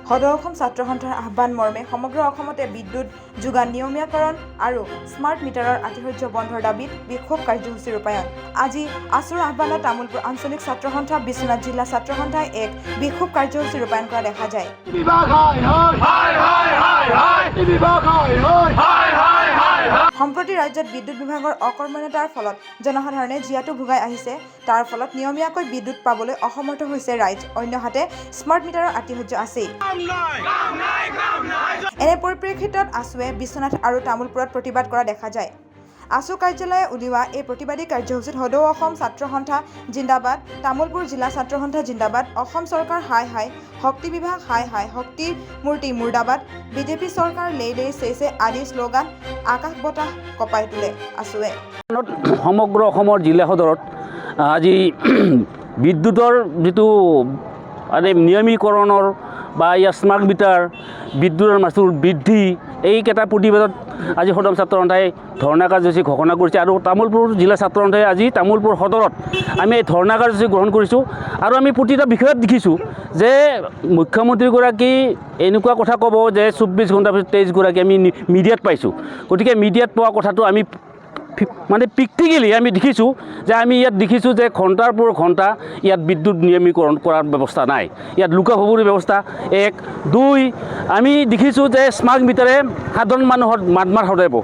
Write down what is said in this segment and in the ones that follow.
সদৌ অসম ছাত্ৰ সন্থাৰ আহ্বান মৰ্মে সমগ্ৰ অসমতে বিদ্যুৎ যোগান নিয়মীয়াকৰণ আৰু স্মাৰ্ট মিটাৰৰ আতিশয্য বন্ধৰ দাবীত বিক্ষোভ কাৰ্যসূচী ৰূপায়ণ। আজি আছুৰ আহ্বানত তামুলপুৰ আঞ্চলিক ছাত্ৰ সন্থা বিশ্বনাথ জিলা ছাত্ৰ সন্থাই এক বিক্ষোভ কাৰ্যসূচী ৰূপায়ণ কৰা দেখা যায়। সম্প্ৰতি ৰাজ্যত বিদ্যুৎ বিভাগৰ অকৰ্মণ্যতাৰ ফলত জনসাধাৰণে জীয়াতু ভোগাই আহিছে। তাৰ ফলত নিয়মীয়াকৈ বিদ্যুৎ পাবলৈ অসমৰ্থ হৈছে ৰাইজ। অন্যহাতে স্মাৰ্ট মিটাৰৰ আতিশয্য আছেই। এনে পৰিপ্ৰেক্ষিতত আছুৱে বিশ্বনাথ আৰু তামুলপুৰত প্ৰতিবাদ কৰা দেখা যায়। আছু কাৰ্যালয়ে উলিওৱা এই প্ৰতিবাদী কাৰ্যসূচীত সদৌ অসম ছাত্ৰ সন্থা জিন্দাবাদ, তামুলপুৰ জিলা ছাত্ৰ সন্থা জিন্দাবাদ, অসম চৰকাৰ হাই হাই, শক্তি বিভাগ হাই হাই, শক্তি মূৰ্তি মুৰ্দাবাদ, বিজেপি চৰকাৰ লেই লেই চেইচে আদি শ্লোগান আকাশ বতাহ কঁপাই তোলে। আছুৱে সমগ্ৰ অসমৰ জিলা সদৰত আজি বিদ্যুতৰ যিটো নিয়মীকৰণৰ বা ইয়াৰ স্মাৰ্ট মিটাৰ বিদ্যুতৰ মাচুল বৃদ্ধি এইকেইটা প্ৰতিবাদত আজি সদৌ ছাত্ৰ সন্থাই ধৰ্ণা কাৰ্যসূচী ঘোষণা কৰিছে। আৰু তামুলপুৰ জিলা ছাত্ৰ সন্থাই আজি তামুলপুৰ সদৰত আমি এই ধৰ্ণা কাৰ্যসূচী গ্ৰহণ কৰিছোঁ। আৰু আমি প্ৰতিটা বিষয়ত দেখিছোঁ যে মুখ্যমন্ত্ৰীগৰাকী এনেকুৱা কথা ক'ব যে 24 ঘণ্টাৰ পিছত 23গৰাকী আমি মিডিয়াত পাইছোঁ। গতিকে মিডিয়াত পোৱা কথাটো আমি প্ৰেক্টিকেলি আমি দেখিছোঁ যে ঘণ্টাৰ পৰ ঘণ্টা ইয়াত বিদ্যুৎ নিয়মীকৰণ কৰাৰ ব্যৱস্থা নাই। ইয়াত লুকা-ভাবুৰি ব্যৱস্থা 1, 2 আমি দেখিছোঁ যে স্মাৰ্ট মিটাৰে সাধাৰণ মানুহৰ মাত সদাব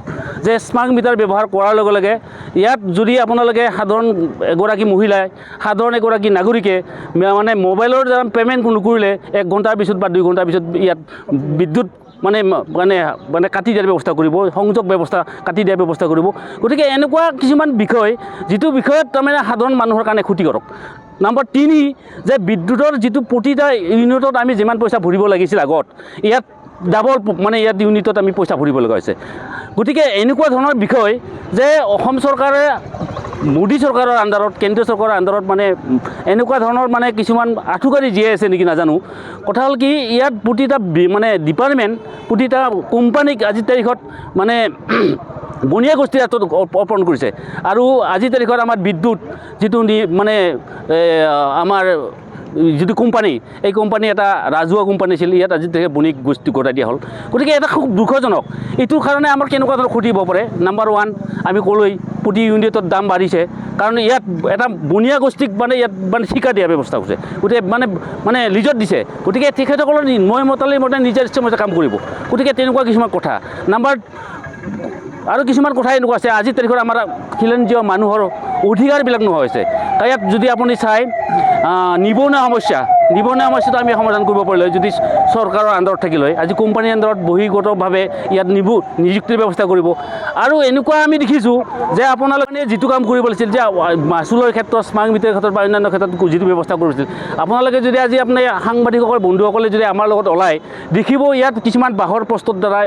যে স্মাৰ্ট মিটাৰ ব্যৱহাৰ কৰাৰ লগে লগে ইয়াত যদি আপোনালোকে সাধাৰণ এগৰাকী মহিলাই সাধাৰণ এগৰাকী নাগৰিকে মোবাইলৰ দ্বাৰা পে'মেণ্ট নকৰিলে 1 ঘণ্টাৰ পিছত বা 2 ঘণ্টাৰ পিছত ইয়াত বিদ্যুৎ কাটি দিয়াৰ ব্যৱস্থা কৰিব, সংযোগ ব্যৱস্থা কাটি দিয়াৰ ব্যৱস্থা কৰিব। গতিকে এনেকুৱা কিছুমান বিষয় যিটো বিষয়ত সাধাৰণ মানুহৰ কাৰণে ক্ষতিকাৰক। নম্বৰ 3 যে বিদ্যুতৰ যিটো প্ৰতিটা ইউনিটত আমি যিমান পইচা ভৰিব লাগিছিল আগত, ইয়াত ডাবল ইয়াত ইউনিটত আমি পইচা ভৰিব লগা হৈছে। গতিকে এনেকুৱা ধৰণৰ বিষয় যে অসম চৰকাৰে মোদী চৰকাৰৰ আণ্ডাৰত, কেন্দ্ৰীয় চৰকাৰৰ আণ্ডাৰত এনেকুৱা ধৰণৰ কিছুমান আঁঠুকাৰি জীয়াই আছে নেকি নাজানো। কথা হ'ল কি ইয়াত প্ৰতিটা ডিপাৰ্টমেণ্ট প্ৰতিটা কোম্পানীক আজিৰ তাৰিখত বনিয়া গোষ্ঠীৰ হাতত অৰ্পণ কৰিছে। আৰু আজিৰ তাৰিখত আমাৰ বিদ্যুৎ যিটো আমাৰ যিটো কোম্পানী, এই কোম্পানী এটা ৰাজহুৱা কোম্পানী আছিল, ইয়াত আজি তাৰিখে বণিক গোষ্ঠী গতাই দিয়া হ'ল। গতিকে এটা খুব দুখজনক। এইটোৰ কাৰণে আমাৰ কেনেকুৱা ধৰণৰ ক্ষতি হ'ব পাৰে। নম্বৰ 1 আমি ক'লোৱেই প্ৰতি ইউনিটৰ দাম বাঢ়িছে, কাৰণ ইয়াত এটা বনিয়া গোষ্ঠীক ইয়াত ঠিকা দিয়া ব্যৱস্থা হৈছে। গতিকে লিজত দিছে। গতিকে তেখেতসকলৰ মই মতালি মতে নিজৰ ইচ্ছামতে কাম কৰিব। গতিকে তেনেকুৱা কিছুমান কথা। আৰু কিছুমান কথা এনেকুৱা আছে আজিৰ তাৰিখত আমাৰ খিলঞ্জীয় মানুহৰ অধিকাৰবিলাক নোহোৱা হৈছে। ইয়াত যদি আপুনি চাই নিবনুৱা সমস্যাটো আমি সমাধান কৰিব পাৰিলে যদি চৰকাৰৰ আণ্ডাৰত থাকিলে হয়। আজি কোম্পানীৰ আণ্ডাৰত বহিগতভাৱে ইয়াত নিযুক্তিৰ ব্যৱস্থা কৰিব। আৰু এনেকুৱা আমি দেখিছোঁ যে আপোনালোকে যিটো কাম কৰিব লাগিছিল যে মাচুলৰ ক্ষেত্ৰত, স্মাৰ্ট মিটাৰৰ ক্ষেত্ৰত বা অন্যান্য ক্ষেত্ৰত যিটো ব্যৱস্থা কৰিছিল, আপোনালোকে যদি আজি সাংবাদিকসকল বন্ধুসকলে যদি আমাৰ লগত ওলাই দেখিব ইয়াত কিছুমান বাঁহৰ পষ্টৰ দ্বাৰা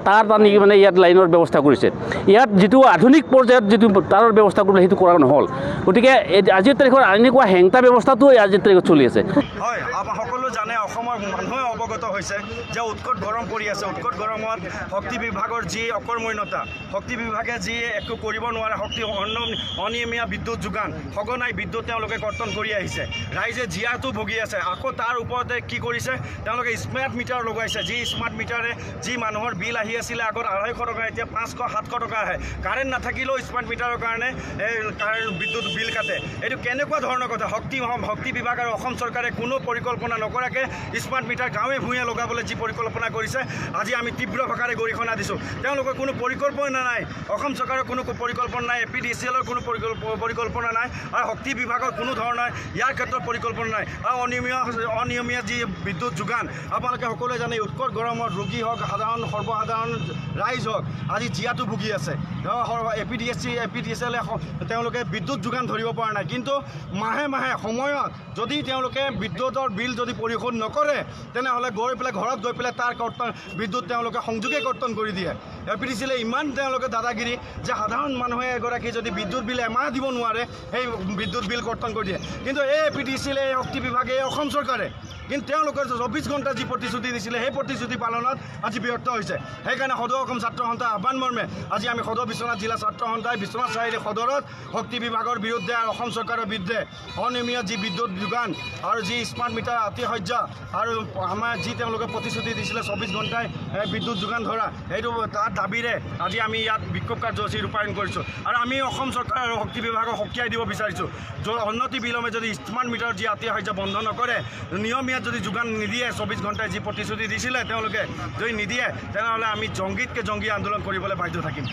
তাঁৰ টানি ইয়াত লাইনৰ ব্যৱস্থা কৰিছে। ইয়াত যিটো আধুনিক পৰ্যায়ত যিটো তাঁৰৰ ব্যৱস্থা কৰিলে সেইটো কৰা নহ'ল। গতিকে আজিৰ তাৰিখত এনেকুৱা হেংটা ব্যৱস্থাটো আজিৰ তাৰিখত চলি আছে। হয়, সকলো জানে, অসমৰ মানুহে অৱগত হৈছে যে উৎকট গৰম পৰি আছে। উৎকট গৰমত শক্তি বিভাগৰ যি অকৰ্মণ্যতা, শক্তি বিভাগে যি একো কৰিব নোৱাৰে, অনিয়মীয়া বিদ্যুৎ যোগান, সঘনাই বিদ্যুৎ তেওঁলোকে কৰ্তন কৰি আহিছে। ৰাইজে জীয়াতু ভুগি আছে। আকৌ তাৰ ওপৰতে কি কৰিছে, তেওঁলোকে স্মাৰ্ট মিটাৰ লগাইছে। যি স্মাৰ্ট মিটাৰে যি মানুহৰ বিল আহি আছিলে আগত 250 টকা, এতিয়া 500-700 টকা আহে। কাৰেণ্ট নাথাকিলেও স্মাৰ্ট মিটাৰৰ কাৰণে বিদ্যুৎ বিল কাটে। এইটো কেনেকুৱা ধৰণৰ কথা। শক্তি বিভাগ আৰু অসম চৰকাৰে কোনো পৰিকল্পনা নকৰাকৈ স্মাৰ্ট মিটাৰ গাঁৱে ভূঞে লগাবলৈ যি পৰিকল্পনা কৰিছে, আজি আমি তীব্ৰ ভাষাৰে গৰিহণা দিছোঁ। তেওঁলোকৰ কোনো পৰিকল্পনা নাই, অসম চৰকাৰৰ কোনো পৰিকল্পনা নাই, APDCLৰ কোনো পৰিকল্পনা নাই, আৰু শক্তি বিভাগৰ কোনো ধৰণৰ ইয়াৰ ক্ষেত্ৰত পৰিকল্পনা নাই। আৰু অনিয়মীয়া যি বিদ্যুৎ যোগান, আপোনালোকে সকলোৱে জানে উৎকট গৰমত ৰোগী হওক, সৰ্বসাধাৰণ ৰাইজ হওক, আজি জীয়াতু ভুগি আছে। APDCL তেওঁলোকে বিদ্যুৎ যোগান ধৰিব পৰা নাই। কিন্তু মাহে সময়ত যদি তেওঁলোকে বিদ্যুতৰ বিল যদি পৰিশোধ নকৰে, তেনেহ'লে ঘৰত গৈ পেলাই তাৰ বিদ্যুৎ তেওঁলোকে সংযোগে কৰ্তন কৰি দিয়ে। APTCL ইমান তেওঁলোকে দাদাগিৰি যে সাধাৰণ মানুহে এগৰাকী যদি বিদ্যুৎ বিল এমাহ দিব নোৱাৰে সেই বিদ্যুৎ বিল কৰ্তন কৰি দিয়ে কিন্তু এই APTCL এই শক্তি বিভাগে এই অসম চৰকাৰে কিন্তু তেওঁলোকৰ 24 ঘণ্টা যি প্ৰতিশ্ৰুতি দিছিলে সেই প্ৰতিশ্ৰুতি পালনত আজি ব্যৰ্থ হৈছে সেইকাৰণে সদৌ অসম ছাত্ৰ সন্থা আহ্বান মৰ্মে আজি আমি সদৌ বিশ্বনাথ জিলা ছাত্ৰ সন্থাই বিশ্বনাথ চাৰিআলি সদৰত শক্তি বিভাগৰ বিৰুদ্ধে আৰু অসম চৰকাৰৰ বিৰুদ্ধে অনিয়মীয়া যি বিদ্যুৎ যোগান আৰু যি স্মাৰ্ট মিটাৰ আতিশয্য আৰু আমাৰ যি তেওঁলোকে প্ৰতিশ্ৰুতি দিছিলে 24 ঘণ্টাই বিদ্যুৎ যোগান ধৰা সেইটো তাৰ দাবীৰে আজি আমি ইয়াত বিক্ষোভ কাৰ্যসূচী ৰূপায়ণ কৰিছোঁ আৰু আমি অসম চৰকাৰ আৰু শক্তি বিভাগক সকীয়াই দিব বিচাৰিছোঁ অনতি বিলম্বে যদি স্মাৰ্ট মিটাৰ যি আতিশয্য বন্ধ নকৰে নিয়মীয়া যদি যোগান নিদিয়ে 24 ঘণ্টাই যি প্ৰতিশ্ৰুতি দিছিলে তেওঁলোকে যদি নিদিয়ে তেনেহ'লে আমি জংগীতকৈ জংগী আন্দোলন কৰিবলৈ বাধ্য থাকিম